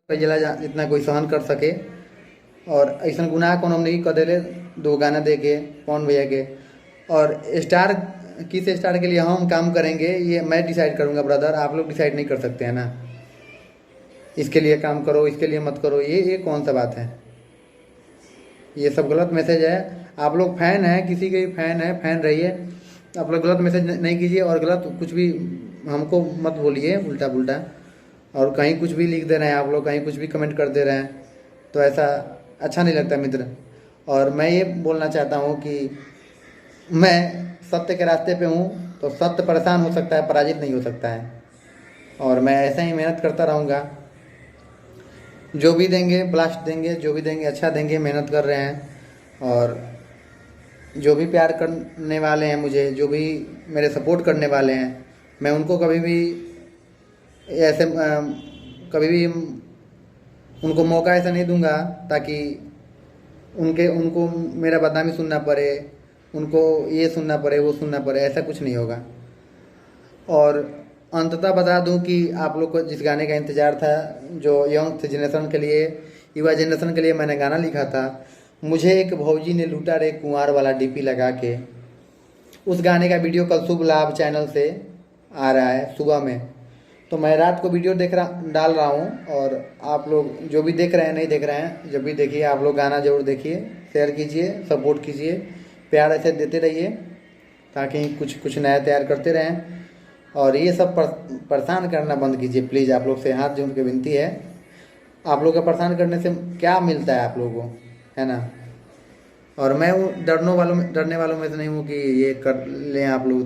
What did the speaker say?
जिला जितना कोई सहन कर सके। और ऐसा गुनाह कौन हमने कर देले दो गाना दे के पवन भैया के। और स्टार किस स्टार के लिए हम काम करेंगे ये मैं डिसाइड करूँगा ब्रदर, आप लोग डिसाइड नहीं कर सकते हैं ना। इसके लिए काम करो, इसके लिए मत करो, ये कौन सा बात है। ये सब गलत मैसेज है। आप लोग फैन हैं, किसी के भी फैन है, फैन रहिए। आप लोग गलत मैसेज नहीं कीजिए और गलत कुछ भी हमको मत बोलिए उल्टा पुल्टा। और कहीं कुछ भी लिख दे रहे हैं आप लोग, कहीं कुछ भी कमेंट कर दे रहे हैं, तो ऐसा अच्छा नहीं लगता मित्र। और मैं ये बोलना चाहता हूँ कि मैं सत्य के रास्ते पे हूँ, तो सत्य परेशान हो सकता है, पराजित नहीं हो सकता है। और मैं ऐसा ही मेहनत करता रहूँगा। जो भी देंगे ब्लास्ट देंगे, जो भी देंगे अच्छा देंगे, मेहनत कर रहे हैं। और जो भी प्यार करने वाले हैं मुझे, जो भी मेरे सपोर्ट करने वाले हैं, मैं उनको कभी भी ऐसे कभी भी उनको मौका ऐसा नहीं दूंगा ताकि उनको मेरा बदनामी सुनना पड़े, उनको ये सुनना पड़े, वो सुनना पड़े, ऐसा कुछ नहीं होगा। और अंततः बता दूं कि आप लोग को जिस गाने का इंतज़ार था, जो यंग जनरेशन के लिए, युवा जनरेशन के लिए मैंने गाना लिखा था, मुझे एक भौजी ने लूटा रे कुंवार वाला डीपी लगा के, उस गाने का वीडियो कल शुभ लाभ चैनल से आ रहा है सुबह में। तो मैं रात को वीडियो डाल रहा हूँ। और आप लोग जो भी देख रहे हैं, नहीं देख रहे हैं, जब भी देखिए आप लोग गाना ज़रूर देखिए, शेयर कीजिए, सपोर्ट कीजिए, प्यार ऐसे देते रहिए ताकि कुछ कुछ नया तैयार करते रहें। और ये सब परेशान करना बंद कीजिए प्लीज़, आप लोग से हाथ जोड़ के विनती है। आप लोग का परेशान करने से क्या मिलता है आप लोगों को, है ना। और मैं डरने वालों में से नहीं हूँ कि ये कर लें आप लोग।